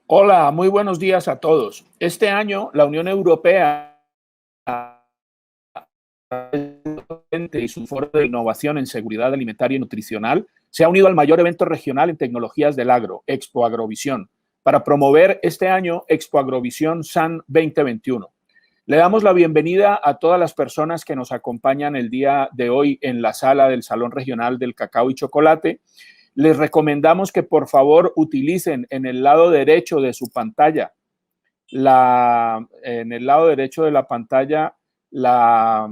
Hola, muy buenos días a todos. Este año la Unión Europea y su foro de innovación en seguridad alimentaria y nutricional se ha unido al mayor evento regional en tecnologías del agro, Expo Agrovisión, para promover este año Expo Agrovisión SAN 2021. Le damos la bienvenida a todas las personas que nos acompañan el día de hoy en la sala del Salón Regional del Cacao y Chocolate. Les recomendamos que por favor utilicen en el lado derecho de su pantalla, en el lado derecho de la pantalla, la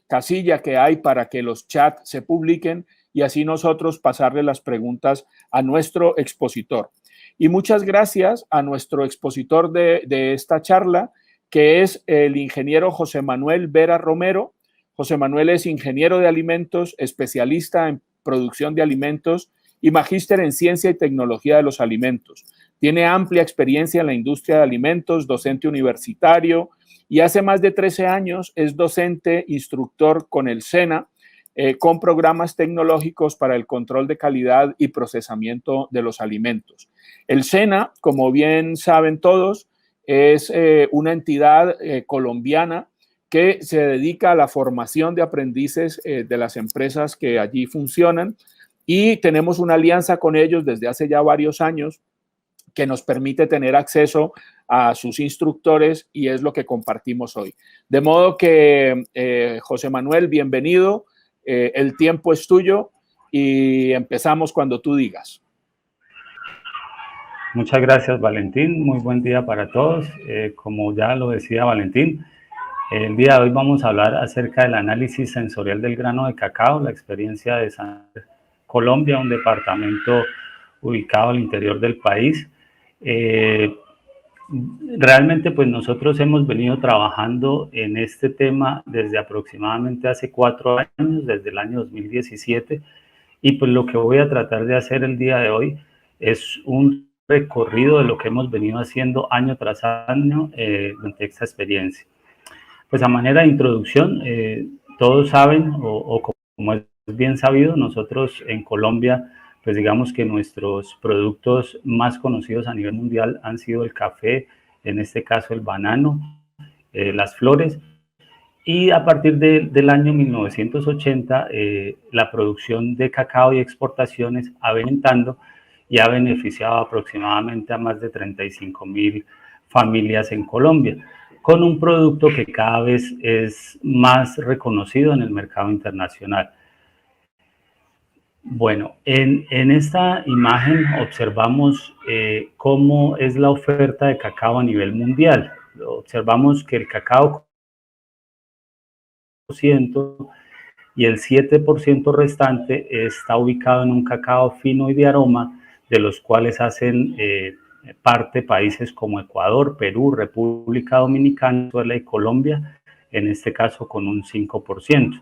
casilla que hay para que los chats se publiquen y así nosotros pasarle las preguntas a nuestro expositor. Y muchas gracias a nuestro expositor de esta charla, que es el ingeniero José Manuel Vera Romero. José Manuel es ingeniero de alimentos, especialista en producción de alimentos y magíster en ciencia y tecnología de los alimentos. Tiene amplia experiencia en la industria de alimentos, docente universitario, y hace más de 13 años es docente, instructor con el SENA, con programas tecnológicos para el control de calidad y procesamiento de los alimentos. El SENA, como bien saben todos, es una entidad colombiana que se dedica a la formación de aprendices de las empresas que allí funcionan, y tenemos una alianza con ellos desde hace ya varios años que nos permite tener acceso a sus instructores, y es lo que compartimos hoy. De modo que, José Manuel, bienvenido, el tiempo es tuyo y empezamos cuando tú digas. Muchas gracias, Valentín. Muy buen día para todos. Como ya lo decía Valentín, el día de hoy vamos a hablar acerca del análisis sensorial del grano de cacao, la experiencia de Colombia, un departamento ubicado al interior del país. Realmente pues nosotros hemos venido trabajando en este tema desde aproximadamente hace 4 años, desde el año 2017, y pues lo que voy a tratar de hacer el día de hoy es un recorrido de lo que hemos venido haciendo año tras año durante esta experiencia. Pues a manera de introducción, todos saben, o como es bien sabido, nosotros en Colombia, pues digamos que nuestros productos más conocidos a nivel mundial han sido el café, en este caso el banano, las flores, y a partir del año 1980 la producción de cacao y exportaciones ha venido aumentando y ha beneficiado aproximadamente a más de 35.000 familias en Colombia, con un producto que cada vez es más reconocido en el mercado internacional. Bueno, en esta imagen observamos cómo es la oferta de cacao a nivel mundial. Observamos que el cacao y el 7% restante está ubicado en un cacao fino y de aroma, de los cuales hacen parte países como Ecuador, Perú, República Dominicana, Venezuela y Colombia, en este caso con un 5%.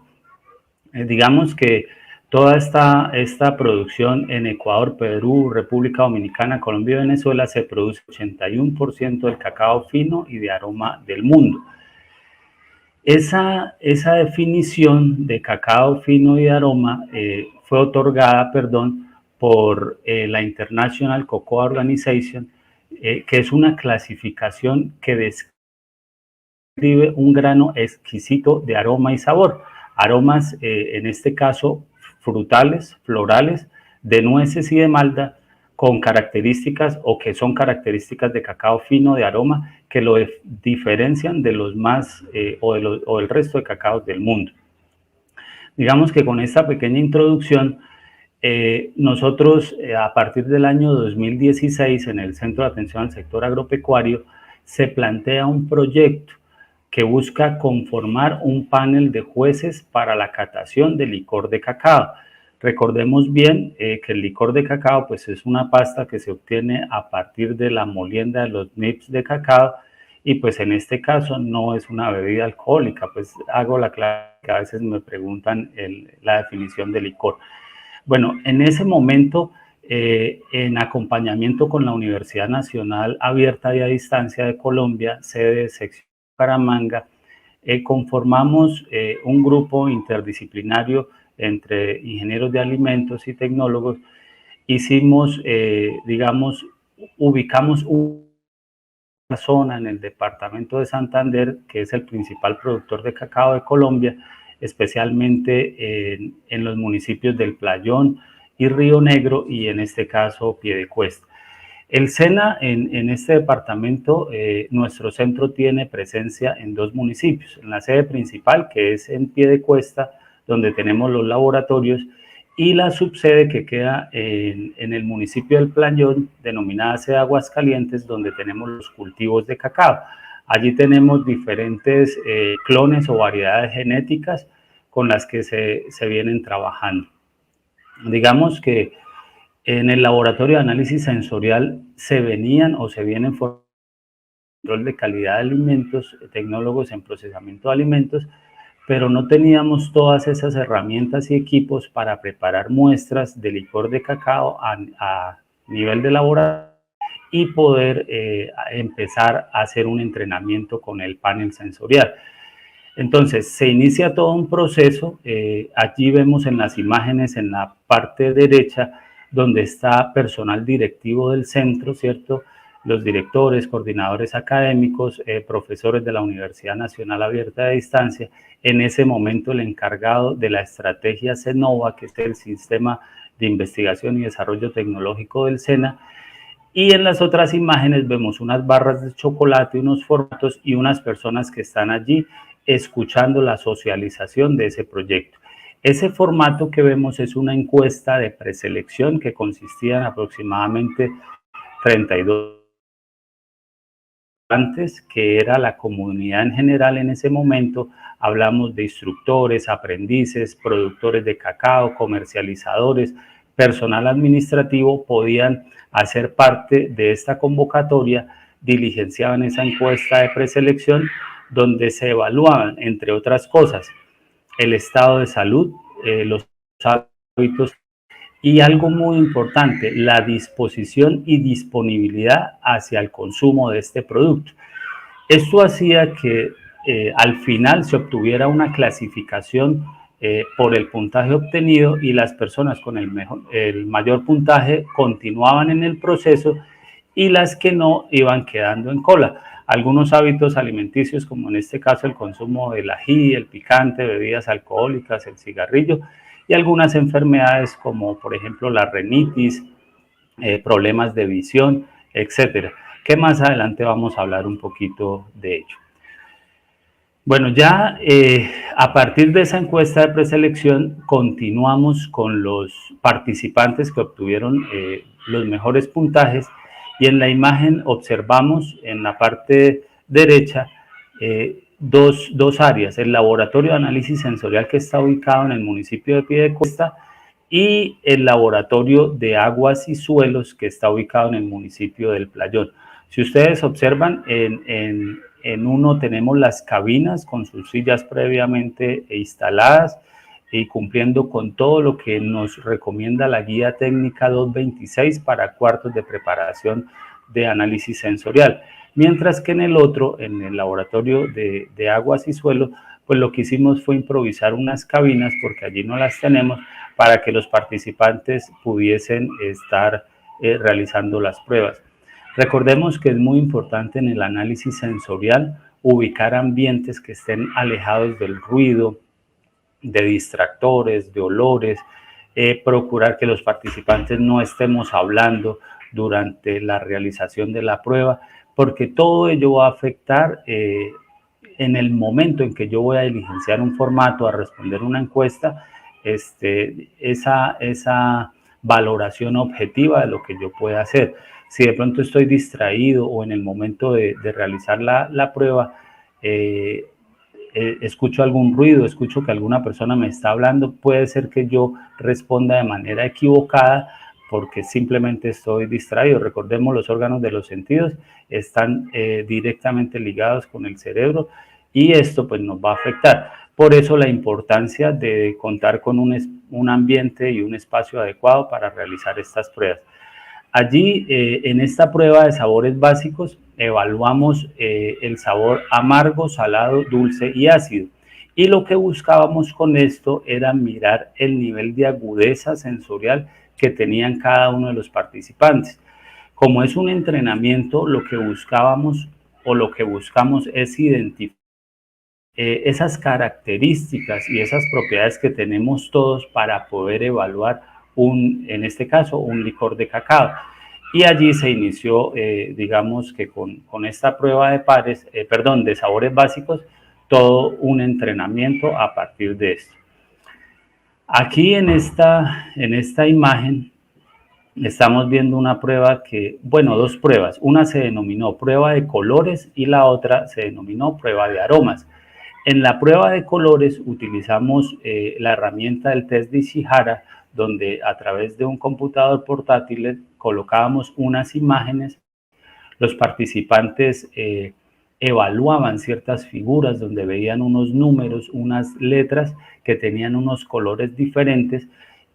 Digamos que toda esta producción en Ecuador, Perú, República Dominicana, Colombia y Venezuela se produce 81% del cacao fino y de aroma del mundo. Esa definición de cacao fino y de aroma fue otorgada, por la International Cocoa Organization, que es una clasificación que describe un grano exquisito de aroma y sabor. Aromas, en este caso, frutales, florales, de nueces y de malta, con características o que son características de cacao fino de aroma que lo diferencian de los más o el resto de cacaos del mundo. Digamos que con esta pequeña introducción, nosotros a partir del año 2016 en el Centro de Atención al Sector Agropecuario se plantea un proyecto que busca conformar un panel de jueces para la catación de licor de cacao. Recordemos bien que el licor de cacao pues es una pasta que se obtiene a partir de la molienda de los nibs de cacao, y pues en este caso no es una bebida alcohólica. Pues hago la clave que a veces me preguntan la definición de licor. Bueno, en ese momento, en acompañamiento con la Universidad Nacional Abierta y a Distancia de Colombia, sede de sección Bucaramanga, conformamos un grupo interdisciplinario entre ingenieros de alimentos y tecnólogos. Hicimos, digamos, ubicamos una zona en el departamento de Santander, que es el principal productor de cacao de Colombia, especialmente en los municipios del Playón y Río Negro, y en este caso Piedecuesta. El SENA en este departamento, nuestro centro tiene presencia en 2 municipios, en la sede principal, que es en Piedecuesta, donde tenemos los laboratorios, y la subsede que queda en el municipio del Playón, denominada sede Aguascalientes, donde tenemos los cultivos de cacao. Allí tenemos diferentes clones o variedades genéticas con las que se vienen trabajando. Digamos que en el laboratorio de análisis sensorial se vienen formando control de calidad de alimentos, tecnólogos en procesamiento de alimentos, pero no teníamos todas esas herramientas y equipos para preparar muestras de licor de cacao a nivel de laboratorio y poder empezar a hacer un entrenamiento con el panel sensorial. Entonces, se inicia todo un proceso. Allí vemos en las imágenes, en la parte derecha, donde está personal directivo del centro, ¿cierto? Los directores, coordinadores académicos, profesores de la Universidad Nacional Abierta de Distancia. En ese momento, el encargado de la estrategia CENOVA, que es el Sistema de Investigación y Desarrollo Tecnológico del SENA. Y en las otras imágenes vemos unas barras de chocolate, unos formatos y unas personas que están allí escuchando la socialización de ese proyecto. Ese formato que vemos es una encuesta de preselección que consistía en aproximadamente 32 participantes, que era la comunidad en general en ese momento. Hablamos de instructores, aprendices, productores de cacao, comercializadores, personal administrativo, podían hacer parte de esta convocatoria, diligenciaban esa encuesta de preselección, donde se evaluaban, entre otras cosas, el estado de salud, los hábitos y algo muy importante, la disposición y disponibilidad hacia el consumo de este producto. Esto hacía que al final se obtuviera una clasificación por el puntaje obtenido, y las personas con el mayor puntaje continuaban en el proceso y las que no iban quedando en cola. Algunos hábitos alimenticios, como en este caso el consumo del ají, el picante, bebidas alcohólicas, el cigarrillo, y algunas enfermedades como por ejemplo la rinitis, problemas de visión, etcétera, que más adelante vamos a hablar un poquito de ello. Bueno, ya a partir de esa encuesta de preselección continuamos con los participantes que obtuvieron los mejores puntajes, y en la imagen observamos en la parte derecha dos áreas: el laboratorio de análisis sensorial, que está ubicado en el municipio de Piedecuesta, y el laboratorio de aguas y suelos, que está ubicado en el municipio del Playón. Si ustedes observan, en uno tenemos las cabinas con sus sillas previamente instaladas y cumpliendo con todo lo que nos recomienda la guía técnica 226 para cuartos de preparación de análisis sensorial. Mientras que en el otro, en el laboratorio de aguas y suelo, pues lo que hicimos fue improvisar unas cabinas, porque allí no las tenemos, para que los participantes pudiesen estar realizando las pruebas. Recordemos que es muy importante en el análisis sensorial ubicar ambientes que estén alejados del ruido, de distractores, de olores, procurar que los participantes no estemos hablando durante la realización de la prueba, porque todo ello va a afectar en el momento en que yo voy a diligenciar un formato, a responder una encuesta, esa valoración objetiva de lo que yo pueda hacer. Si de pronto estoy distraído o en el momento de realizar la prueba, escucho algún ruido, escucho que alguna persona me está hablando, puede ser que yo responda de manera equivocada porque simplemente estoy distraído. Recordemos, los órganos de los sentidos están directamente ligados con el cerebro, y esto pues nos va a afectar. Por eso la importancia de contar con un ambiente y un espacio adecuado para realizar estas pruebas. Allí, en esta prueba de sabores básicos, evaluamos el sabor amargo, salado, dulce y ácido. Y lo que buscábamos con esto era mirar el nivel de agudeza sensorial que tenían cada uno de los participantes. Como es un entrenamiento, lo que buscábamos o lo que buscamos es identificar esas características y esas propiedades que tenemos todos para poder evaluar en este caso, un licor de cacao. Y allí se inició, digamos que con esta prueba de pares, de sabores básicos, todo un entrenamiento a partir de esto. Aquí en esta imagen estamos viendo una prueba dos pruebas. Una se denominó prueba de colores y la otra se denominó prueba de aromas. En la prueba de colores utilizamos la herramienta del test de Ishihara, donde a través de un computador portátil colocábamos unas imágenes. Los participantes evaluaban ciertas figuras donde veían unos números, unas letras que tenían unos colores diferentes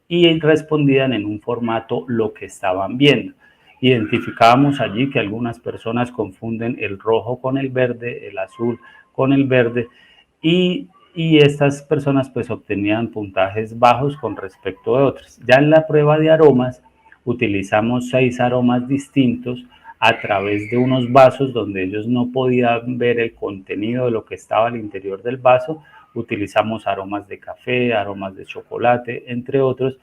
y respondían en un formato lo que estaban viendo. Identificábamos allí que algunas personas confunden el rojo con el verde, el azul con el verde, y estas personas pues obtenían puntajes bajos con respecto de otras. Ya en la prueba de aromas utilizamos 6 aromas distintos a través de unos vasos donde ellos no podían ver el contenido de lo que estaba al interior del vaso. Utilizamos aromas de café, aromas de chocolate, entre otros,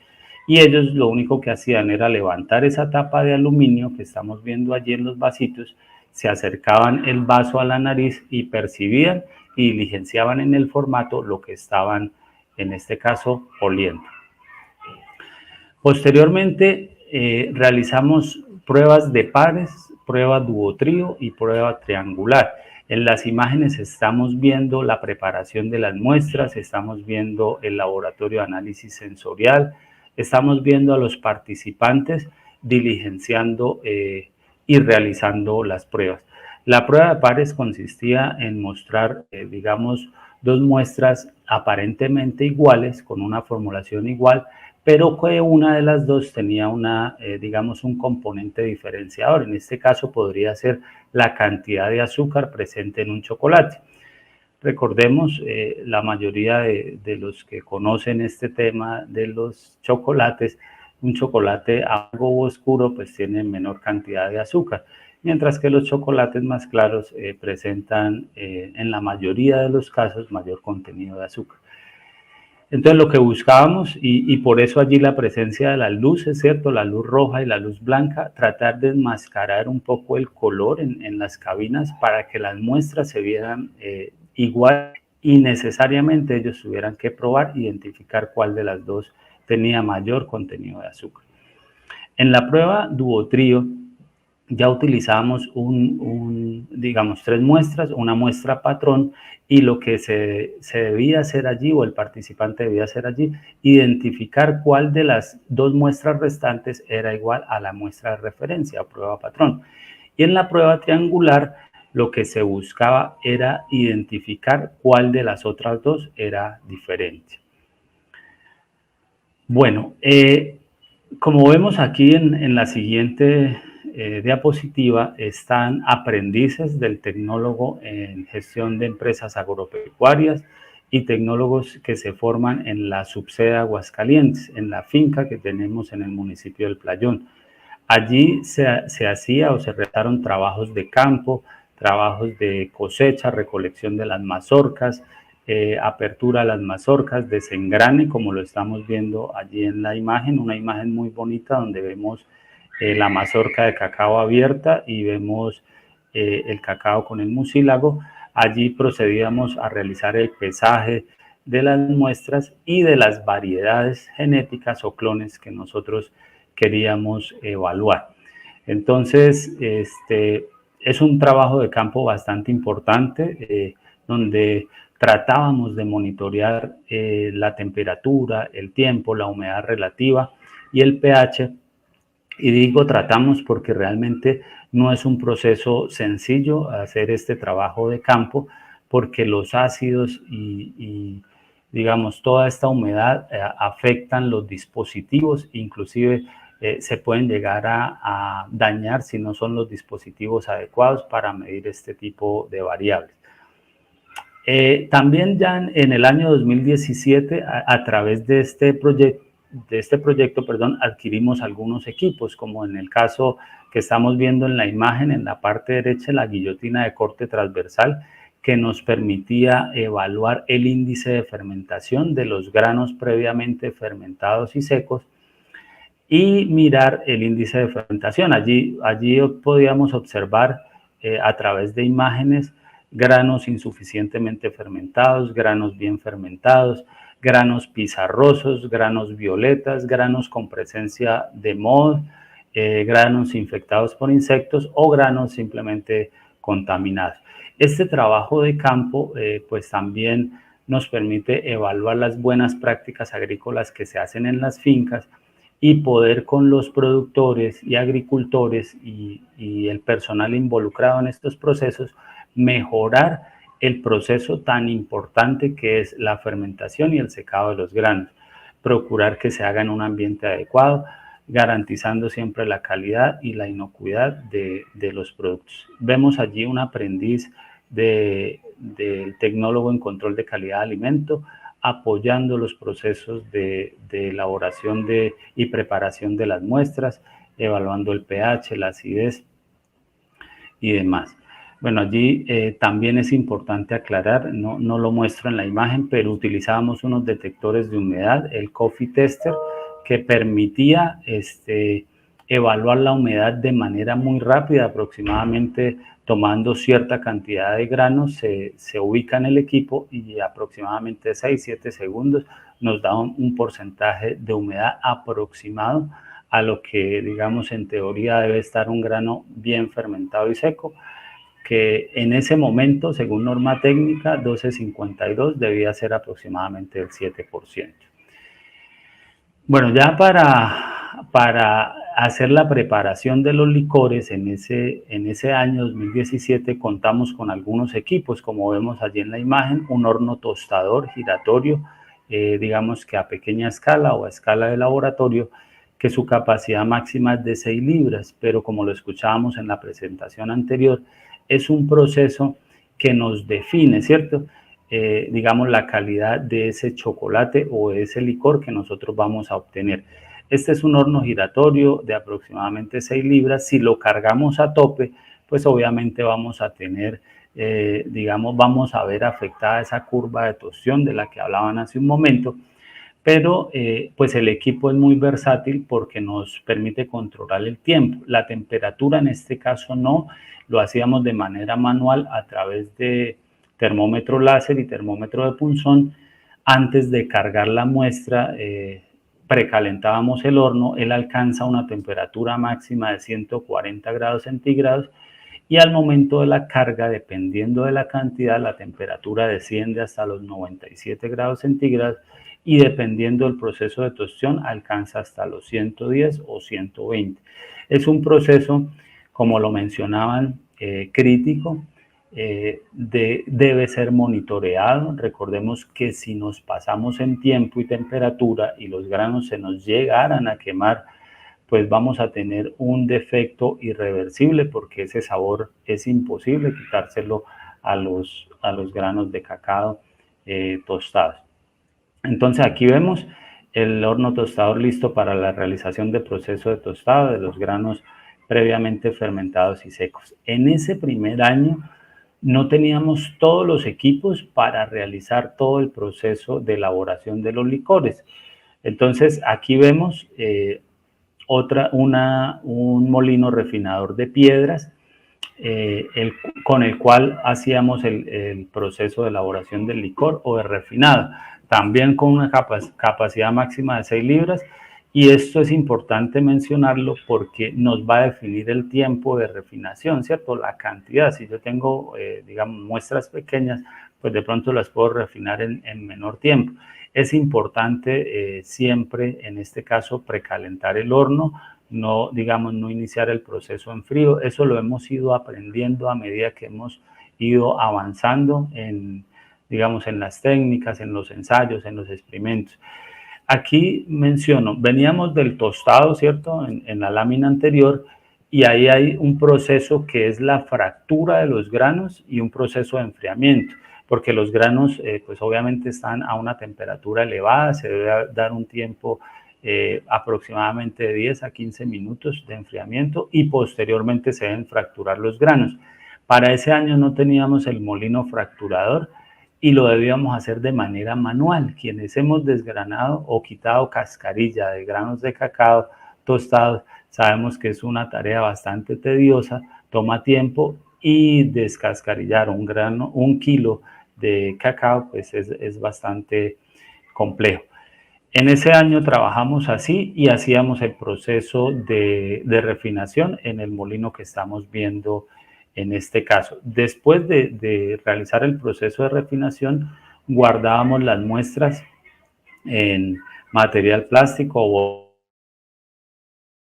y ellos lo único que hacían era levantar esa tapa de aluminio que estamos viendo allí en los vasitos, se acercaban el vaso a la nariz y percibían y diligenciaban en el formato lo que estaban, en este caso, oliendo. Posteriormente realizamos pruebas de pares, prueba duotrío y prueba triangular. En las imágenes estamos viendo la preparación de las muestras, estamos viendo el laboratorio de análisis sensorial, estamos viendo a los participantes diligenciando y realizando las pruebas. La prueba de pares consistía en mostrar, digamos, dos muestras aparentemente iguales, con una formulación igual, pero que una de las dos tenía digamos, un componente diferenciador. En este caso podría ser la cantidad de azúcar presente en un chocolate. Recordemos, la mayoría de los que conocen este tema de los chocolates, un chocolate algo oscuro pues tiene menor cantidad de azúcar, mientras que los chocolates más claros presentan en la mayoría de los casos mayor contenido de azúcar. Entonces lo que buscábamos, y por eso allí la presencia de las luces, ¿cierto? La luz roja y la luz blanca, tratar de enmascarar un poco el color en las cabinas para que las muestras se vieran igual y necesariamente ellos tuvieran que probar, identificar cuál de las dos tenía mayor contenido de azúcar. En la prueba duotrío ya utilizábamos digamos, 3 muestras, una muestra patrón, y lo que se debía hacer allí, o el participante debía hacer allí, identificar cuál de las 2 muestras restantes era igual a la muestra de referencia o prueba patrón. Y en la prueba triangular, lo que se buscaba era identificar cuál de las otras 2 era diferente. Bueno, como vemos aquí en la siguiente diapositiva, están aprendices del tecnólogo en gestión de empresas agropecuarias y tecnólogos que se forman en la subsede Aguascalientes, en la finca que tenemos en el municipio del Playón. Allí se hacía o se realizaron trabajos de campo, trabajos de cosecha, recolección de las mazorcas, apertura de las mazorcas, desengrane, como lo estamos viendo allí en la imagen, una imagen muy bonita donde vemos la mazorca de cacao abierta y vemos el cacao con el mucílago. Allí procedíamos a realizar el pesaje de las muestras y de las variedades genéticas o clones que nosotros queríamos evaluar. Entonces, es un trabajo de campo bastante importante, donde tratábamos de monitorear la temperatura, el tiempo, la humedad relativa y el pH. Y digo tratamos porque realmente no es un proceso sencillo hacer este trabajo de campo, porque los ácidos y digamos toda esta humedad afectan los dispositivos, inclusive se pueden llegar a dañar si no son los dispositivos adecuados para medir este tipo de variables. También ya en el año 2017, a través de este este proyecto, perdón, adquirimos algunos equipos, como en el caso que estamos viendo en la imagen, en la parte derecha, la guillotina de corte transversal, que nos permitía evaluar el índice de fermentación de los granos previamente fermentados y secos y mirar el índice de fermentación. Allí podíamos observar a través de imágenes granos insuficientemente fermentados, granos bien fermentados, granos pizarrosos, granos violetas, granos con presencia de moho, granos infectados por insectos o granos simplemente contaminados. Este trabajo de campo pues también nos permite evaluar las buenas prácticas agrícolas que se hacen en las fincas y poder con los productores y agricultores y el personal involucrado en estos procesos mejorar el proceso tan importante que es la fermentación y el secado de los granos. Procurar que se haga en un ambiente adecuado, garantizando siempre la calidad y la inocuidad de los productos. Vemos allí un aprendiz del tecnólogo en control de calidad de alimento, apoyando los procesos de elaboración y preparación de las muestras, evaluando el pH, la acidez y demás. Bueno, allí también es importante aclarar, no lo muestro en la imagen, pero utilizábamos unos detectores de humedad, el Coffee Tester, que permitía evaluar la humedad de manera muy rápida, aproximadamente tomando cierta cantidad de granos, se ubica en el equipo y aproximadamente 6-7 segundos nos da un porcentaje de humedad aproximado a lo que, digamos, en teoría debe estar un grano bien fermentado y seco, que en ese momento, según norma técnica 1252, debía ser aproximadamente el 7%. Bueno, ya para hacer la preparación de los licores en ese año 2017 contamos con algunos equipos, como vemos allí en la imagen, un horno tostador giratorio, digamos que a pequeña escala o a escala de laboratorio, que su capacidad máxima es de 6 libras, pero como lo escuchábamos en la presentación anterior, es un proceso que nos define, ¿cierto? Digamos, la calidad de ese chocolate o de ese licor que nosotros vamos a obtener. Este es un horno giratorio de aproximadamente 6 libras. Si lo cargamos a tope, pues obviamente vamos a tener, digamos, vamos a ver afectada esa curva de tostión de la que hablaban hace un momento, pero pues el equipo es muy versátil porque nos permite controlar el tiempo. La temperatura en este caso no, lo hacíamos de manera manual a través de termómetro láser y termómetro de punzón. Antes de cargar la muestra, precalentábamos el horno, él alcanza una temperatura máxima de 140 grados centígrados y al momento de la carga, dependiendo de la cantidad, la temperatura desciende hasta los 97 grados centígrados y dependiendo del proceso de tostión alcanza hasta los 110 o 120. Es un proceso, como lo mencionaban, crítico, debe ser monitoreado. Recordemos que si nos pasamos en tiempo y temperatura y los granos se nos llegaran a quemar, pues vamos a tener un defecto irreversible porque ese sabor es imposible quitárselo a los granos de cacao tostados. Entonces aquí vemos el horno tostador listo para la realización del proceso de tostado de los granos previamente fermentados y secos. En ese primer año no teníamos todos los equipos para realizar todo el proceso de elaboración de los licores. Entonces aquí vemos un molino refinador de piedras con el cual hacíamos el proceso de elaboración del licor o de refinado, también con una capacidad máxima de 6 libras. Y esto es importante mencionarlo porque nos va a definir el tiempo de refinación, ¿cierto? La cantidad. Si yo tengo, digamos, muestras pequeñas, pues de pronto las puedo refinar en menor tiempo. Es importante siempre, en este caso, precalentar el horno, no iniciar el proceso en frío. Eso lo hemos ido aprendiendo a medida que hemos ido avanzando en las técnicas, en los ensayos, en los experimentos. Aquí menciono, veníamos del tostado, ¿cierto? En la lámina anterior, y ahí hay un proceso que es la fractura de los granos y un proceso de enfriamiento, porque los granos, pues obviamente están a una temperatura elevada, se debe dar un tiempo aproximadamente de 10 a 15 minutos de enfriamiento y posteriormente se deben fracturar los granos. Para ese año no teníamos el molino fracturador y lo debíamos hacer de manera manual. Quienes hemos desgranado o quitado cascarilla de granos de cacao tostados, sabemos que es una tarea bastante tediosa, toma tiempo y descascarillar un kilo de cacao pues es bastante complejo. En ese año trabajamos así y hacíamos el proceso de refinación en el molino que estamos viendo en este caso. Después de realizar el proceso de refinación, guardábamos las muestras en material plástico o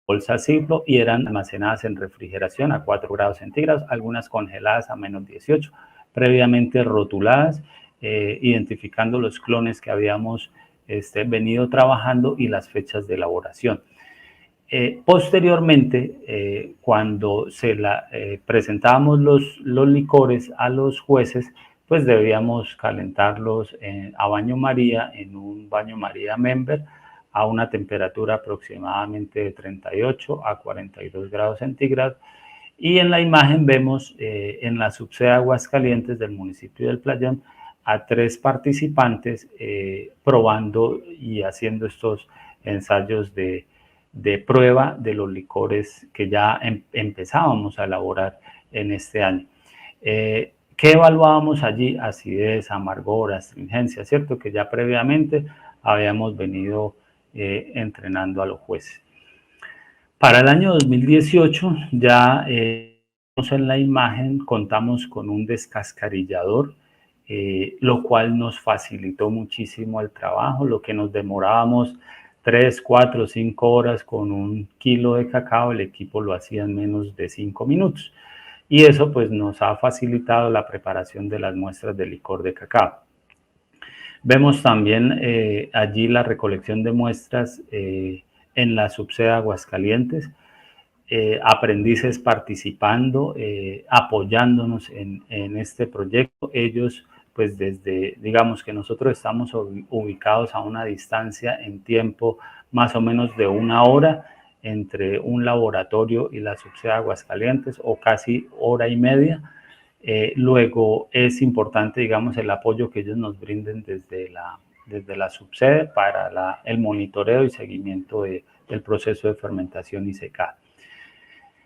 bolsa Ziploc y eran almacenadas en refrigeración a 4 grados centígrados, algunas congeladas a menos 18, previamente rotuladas, identificando los clones que habíamos venido trabajando y las fechas de elaboración. Posteriormente, cuando presentábamos los licores a los jueces, pues debíamos calentarlos a baño María, en un baño María Member, a una temperatura aproximadamente de 38 a 42 grados centígrados. Y en la imagen vemos en la subsede Aguascalientes del municipio del Playón a 3 participantes probando y haciendo estos ensayos de prueba de los licores que ya empezábamos a elaborar en este año. ¿Qué evaluábamos allí? Acidez, amargor, astringencia, ¿cierto? Que ya previamente habíamos venido entrenando a los jueces. Para el año 2018 ya en la imagen contamos con un descascarillador, lo cual nos facilitó muchísimo el trabajo. Lo que nos demorábamos 3, 4, 5 horas con un kilo de cacao, el equipo lo hacía en menos de 5 minutos. Y eso pues nos ha facilitado la preparación de las muestras de licor de cacao. Vemos también allí la recolección de muestras en la subsede Aguascalientes, aprendices participando, apoyándonos en este proyecto. Ellos, pues digamos que nosotros estamos ubicados a una distancia en tiempo más o menos de 1 hora entre un laboratorio y la subsede Aguascalientes, o casi 1 hora y media. Luego es importante, digamos, el apoyo que ellos nos brinden desde la subsede para el monitoreo y seguimiento del proceso de fermentación y secado.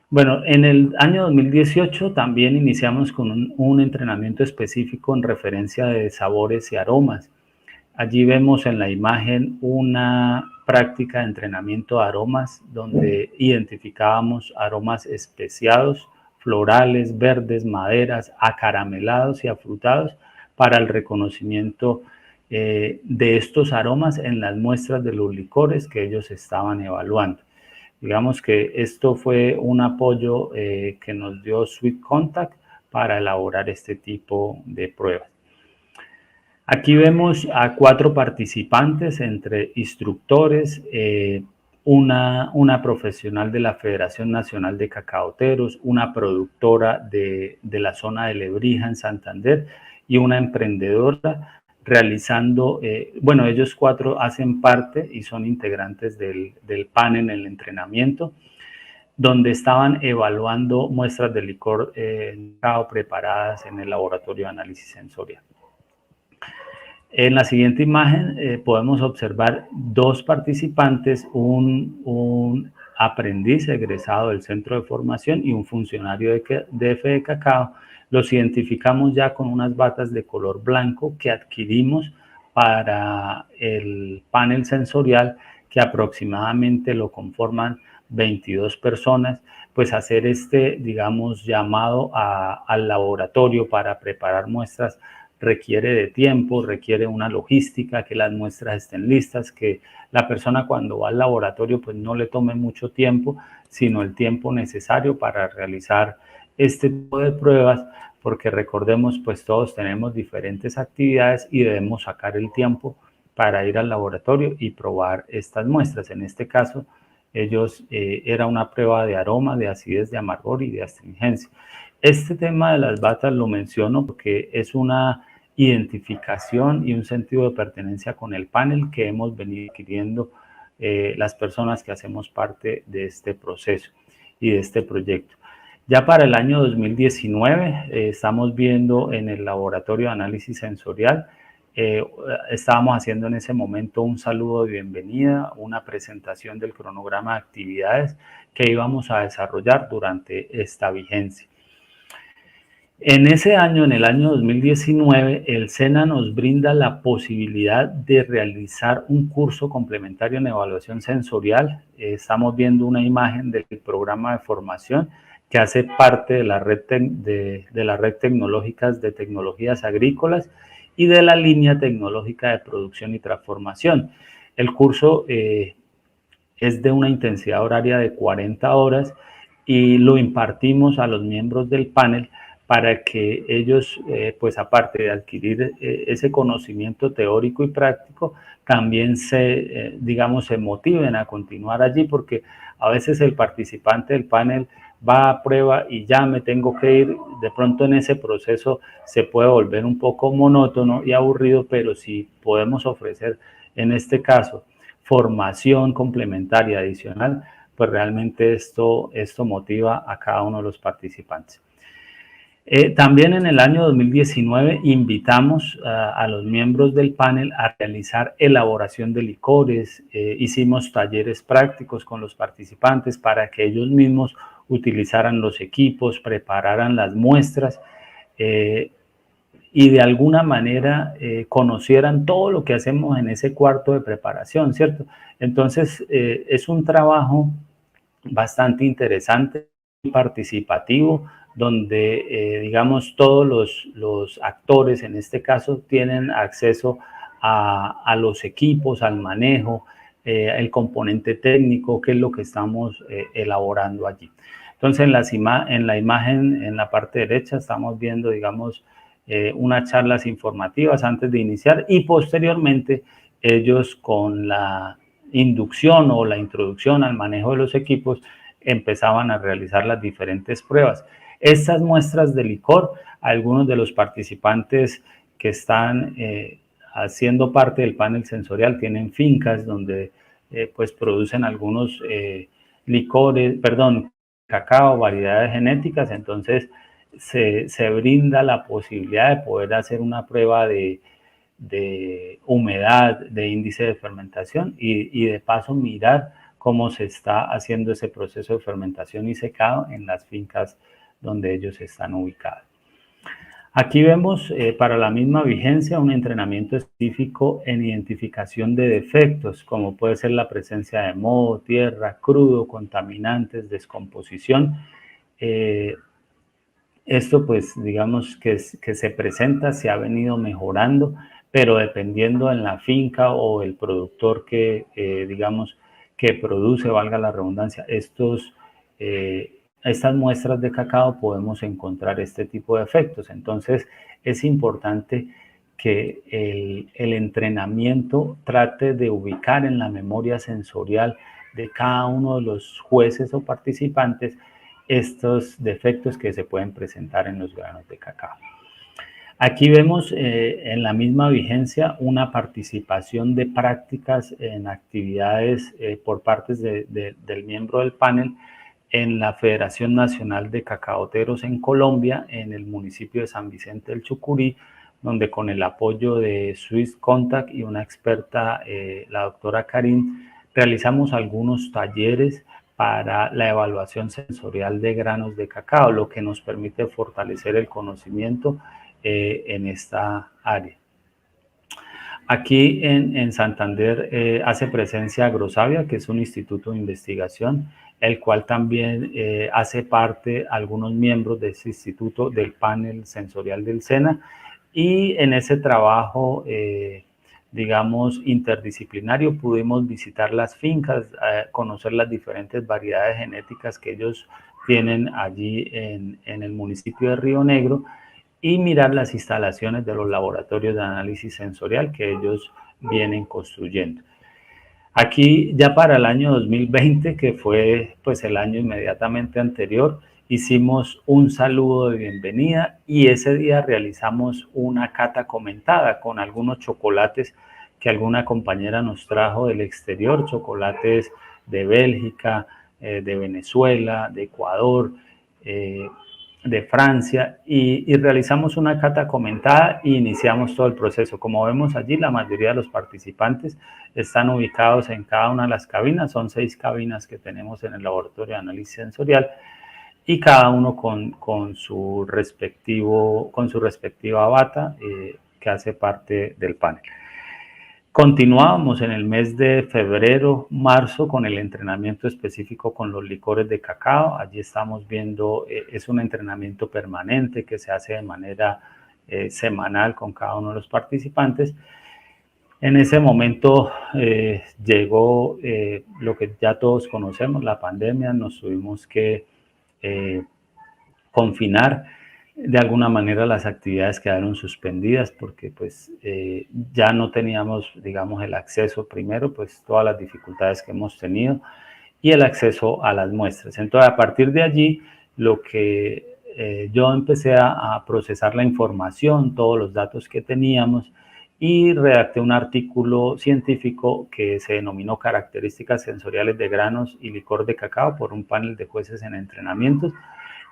Bueno, en el año 2018 también iniciamos con un entrenamiento específico en referencia de sabores y aromas. Allí vemos en la imagen una práctica de entrenamiento de aromas donde identificábamos aromas especiados, florales, verdes, maderas, acaramelados y afrutados para el reconocimiento de estos aromas en las muestras de los licores que ellos estaban evaluando. Digamos que esto fue un apoyo que nos dio Sweet Contact para elaborar este tipo de pruebas. Aquí vemos a 4 participantes entre instructores, una profesional de la Federación Nacional de Cacaoteros, una productora de la zona de Lebrija en Santander y una emprendedora realizando, bueno, ellos 4 hacen parte y son integrantes del panel en el entrenamiento, donde estaban evaluando muestras de licor cacao preparadas en el laboratorio de análisis sensorial. En la siguiente imagen podemos observar 2 participantes, un aprendiz egresado del centro de formación y un funcionario de F de Cacao. Los identificamos ya con unas batas de color blanco que adquirimos para el panel sensorial, que aproximadamente lo conforman 22 personas, pues hacer digamos, llamado al laboratorio para preparar muestras requiere de tiempo, requiere una logística, que las muestras estén listas, que la persona cuando va al laboratorio pues no le tome mucho tiempo, sino el tiempo necesario para realizar este tipo de pruebas, porque recordemos pues todos tenemos diferentes actividades y debemos sacar el tiempo para ir al laboratorio y probar estas muestras. En este caso ellos era una prueba de aroma, de acidez, de amargor y de astringencia. Este tema de las batas lo menciono porque es una identificación y un sentido de pertenencia con el panel que hemos venido adquiriendo las personas que hacemos parte de este proceso y de este proyecto. Ya para el año 2019 estamos viendo en el laboratorio de análisis sensorial, estábamos haciendo en ese momento un saludo de bienvenida, una presentación del cronograma de actividades que íbamos a desarrollar durante esta vigencia. En ese año, en el año 2019, el SENA nos brinda la posibilidad de realizar un curso complementario en evaluación sensorial. Estamos viendo una imagen del programa de formación que hace parte de la red, de la red tecnológica de tecnologías agrícolas y de la línea tecnológica de producción y transformación. El curso es de una intensidad horaria de 40 horas y lo impartimos a los miembros del panel para que ellos, pues aparte de adquirir ese conocimiento teórico y práctico, también digamos, se motiven a continuar allí, porque a veces el participante del panel va a prueba y ya me tengo que ir. De pronto en ese proceso se puede volver un poco monótono y aburrido, pero si podemos ofrecer en este caso formación complementaria adicional, pues realmente esto motiva a cada uno de los participantes. También en el año 2019 invitamos a los miembros del panel a realizar elaboración de licores, hicimos talleres prácticos con los participantes para que ellos mismos utilizaran los equipos, prepararan las muestras y de alguna manera conocieran todo lo que hacemos en ese cuarto de preparación, ¿cierto? Entonces es un trabajo bastante interesante y participativo, donde digamos todos los actores en este caso tienen acceso a los equipos, al manejo, el componente técnico, que es lo que estamos elaborando allí. Entonces en la imagen en la parte derecha estamos viendo, digamos, unas charlas informativas antes de iniciar y posteriormente ellos con la inducción o la introducción al manejo de los equipos empezaban a realizar las diferentes pruebas. Estas muestras de licor, algunos de los participantes que están haciendo parte del panel sensorial tienen fincas donde pues producen algunos licores, perdón, cacao, variedades genéticas, entonces se brinda la posibilidad de poder hacer una prueba de humedad, de índice de fermentación y de paso mirar cómo se está haciendo ese proceso de fermentación y secado en las fincas donde ellos están ubicados. Aquí vemos para la misma vigencia un entrenamiento específico en identificación de defectos, como puede ser la presencia de moho, tierra, crudo, contaminantes, descomposición. Esto pues digamos que se presenta, se ha venido mejorando, pero dependiendo en la finca o el productor que digamos que produce, valga la redundancia, estas muestras de cacao podemos encontrar este tipo de efectos. Entonces es importante que el entrenamiento trate de ubicar en la memoria sensorial de cada uno de los jueces o participantes estos defectos que se pueden presentar en los granos de cacao. Aquí vemos en la misma vigencia una participación de prácticas en actividades por parte del miembro del panel en la Federación Nacional de Cacaoteros en Colombia, en el municipio de San Vicente del Chucurí, donde con el apoyo de Swiss Contact y una experta, la doctora Karin, realizamos algunos talleres para la evaluación sensorial de granos de cacao, lo que nos permite fortalecer el conocimiento en esta área. Aquí en Santander hace presencia Agrosavia, que es un instituto de investigación, el cual también hace parte algunos miembros de ese instituto del panel sensorial del SENA, y en ese trabajo digamos interdisciplinario pudimos visitar las fincas, conocer las diferentes variedades genéticas que ellos tienen allí en el municipio de Río Negro y mirar las instalaciones de los laboratorios de análisis sensorial que ellos vienen construyendo. Aquí ya para el año 2020, que fue pues el año inmediatamente anterior, hicimos un saludo de bienvenida y ese día realizamos una cata comentada con algunos chocolates que alguna compañera nos trajo del exterior, chocolates de Bélgica, de Venezuela, de Ecuador, de Francia, y realizamos una cata comentada e iniciamos todo el proceso. Como vemos allí, la mayoría de los participantes están ubicados en cada una de las cabinas. Son 6 cabinas que tenemos en el laboratorio de análisis sensorial, y cada uno con su respectiva bata que hace parte del panel. Continuábamos en el mes de febrero, marzo, con el entrenamiento específico con los licores de cacao. Allí estamos viendo, es un entrenamiento permanente que se hace de manera semanal con cada uno de los participantes. En ese momento llegó lo que ya todos conocemos, la pandemia. Nos tuvimos que confinar. De alguna manera las actividades quedaron suspendidas porque pues ya no teníamos, digamos, el acceso, primero pues todas las dificultades que hemos tenido, y el acceso a las muestras. Entonces, a partir de allí, lo que yo empecé a procesar la información, todos los datos que teníamos, y redacté un artículo científico que se denominó Características sensoriales de granos y licor de cacao por un panel de jueces en entrenamientos,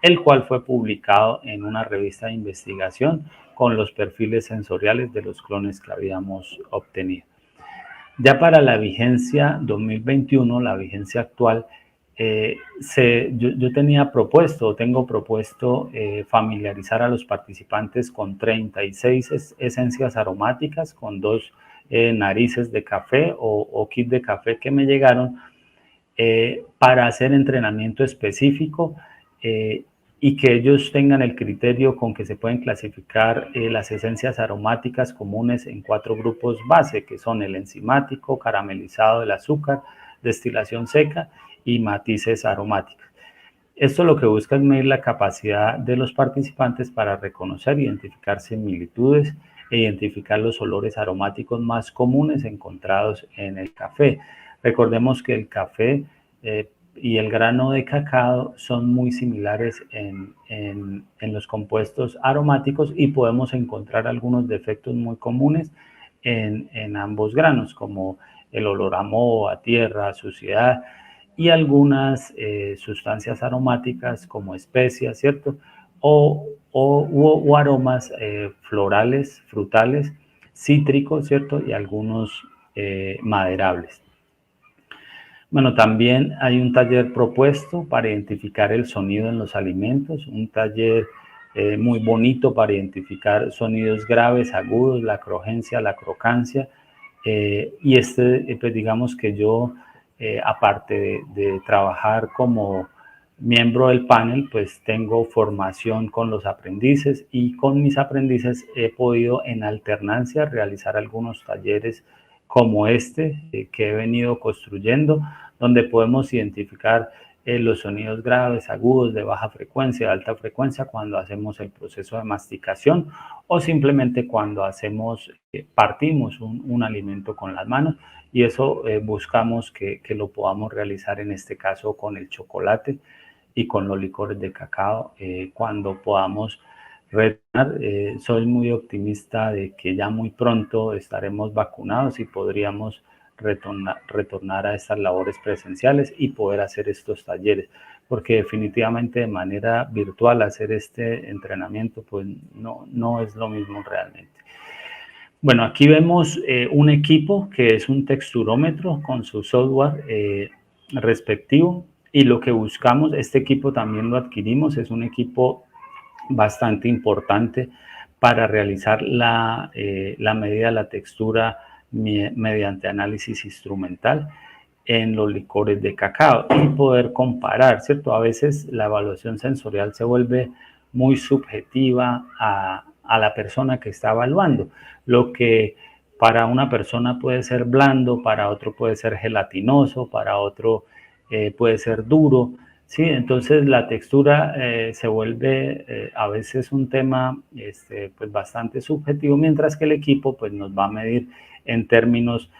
el cual fue publicado en una revista de investigación con los perfiles sensoriales de los clones que habíamos obtenido. Ya para la vigencia 2021, la vigencia actual, yo tengo propuesto familiarizar a los participantes con 36 esencias aromáticas, con 2 narices de café o kit de café que me llegaron, para hacer entrenamiento específico, y que ellos tengan el criterio con que se pueden clasificar las esencias aromáticas comunes en 4 grupos base, que son el enzimático, caramelizado del azúcar, destilación seca y matices aromáticos. Esto lo que busca es medir la capacidad de los participantes para reconocer, identificar similitudes e identificar los olores aromáticos más comunes encontrados en el café. Recordemos que el café y el grano de cacao son muy similares en los compuestos aromáticos, y podemos encontrar algunos defectos muy comunes en ambos granos, como el olor a moho, a tierra, a suciedad, y algunas sustancias aromáticas como especias, ¿cierto? O aromas florales, frutales, cítricos, ¿cierto? Y algunos maderables. Bueno, también hay un taller propuesto para identificar el sonido en los alimentos, un taller muy bonito para identificar sonidos graves, agudos, la crogencia, la crocancia, y pues digamos que yo, aparte de trabajar como miembro del panel, pues tengo formación con los aprendices, y con mis aprendices he podido en alternancia realizar algunos talleres como este que he venido construyendo, donde podemos identificar los sonidos graves, agudos, de baja frecuencia, de alta frecuencia, cuando hacemos el proceso de masticación, o simplemente cuando partimos un alimento con las manos, y eso buscamos que lo podamos realizar en este caso con el chocolate y con los licores de cacao, cuando podamos retornar. Soy muy optimista de que ya muy pronto estaremos vacunados y podríamos retornar a estas labores presenciales y poder hacer estos talleres, porque definitivamente de manera virtual hacer este entrenamiento pues no es lo mismo realmente. Bueno, aquí vemos un equipo que es un texturómetro con su software respectivo, y lo que buscamos, este equipo también lo adquirimos, es un equipo bastante importante para realizar la medida de la textura mediante análisis instrumental en los licores de cacao, y poder comparar, ¿cierto? A veces la evaluación sensorial se vuelve muy subjetiva a la persona que está evaluando. Lo que para una persona puede ser blando, para otro puede ser gelatinoso, para otro puede ser duro, ¿sí? Entonces la textura se vuelve a veces un tema pues bastante subjetivo, mientras que el equipo pues nos va a medir en términos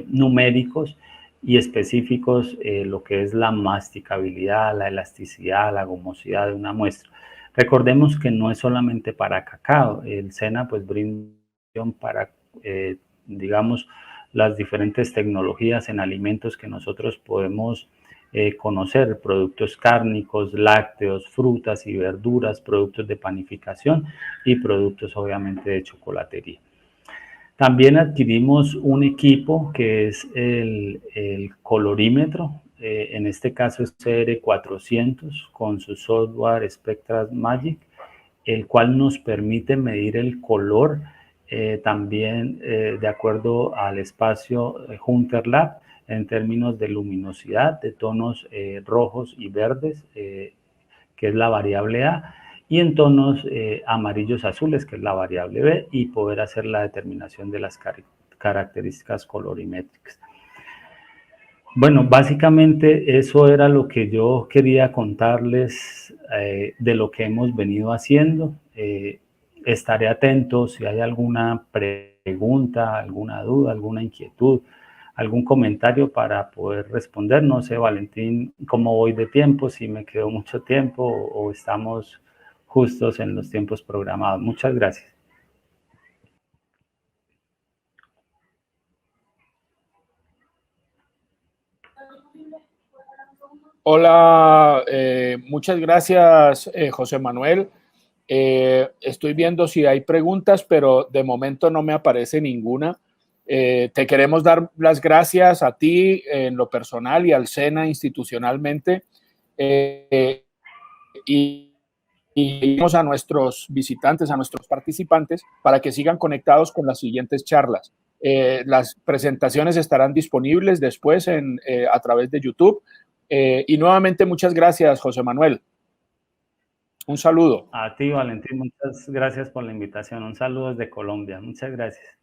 numéricos y específicos lo que es la masticabilidad, la elasticidad, la gomosidad de una muestra. Recordemos que no es solamente para cacao, el SENA pues brinda para digamos, las diferentes tecnologías en alimentos que nosotros podemos conocer, productos cárnicos, lácteos, frutas y verduras, productos de panificación y productos obviamente de chocolatería. También adquirimos un equipo que es el colorímetro, en este caso es CR400 con su software Spectra Magic, el cual nos permite medir el color también de acuerdo al espacio Hunter Lab en términos de luminosidad, de tonos rojos y verdes, que es la variable A, y en tonos amarillos azules, que es la variable B, y poder hacer la determinación de las características colorimétricas. Bueno, básicamente eso era lo que yo quería contarles de lo que hemos venido haciendo. Estaré atento si hay alguna pregunta, alguna duda, alguna inquietud, algún comentario para poder responder. No sé, Valentín, cómo voy de tiempo, si me quedó mucho tiempo o estamos justos en los tiempos programados. Muchas gracias. Hola, muchas gracias, José Manuel. Estoy viendo si hay preguntas, pero de momento no me aparece ninguna. Te queremos dar las gracias a ti en lo personal y al SENA institucionalmente. Y a nuestros visitantes, a nuestros participantes, para que sigan conectados con las siguientes charlas. Las presentaciones estarán disponibles después a través de YouTube. Y nuevamente, muchas gracias, José Manuel. Un saludo. A ti, Valentín, muchas gracias por la invitación. Un saludo desde Colombia. Muchas gracias.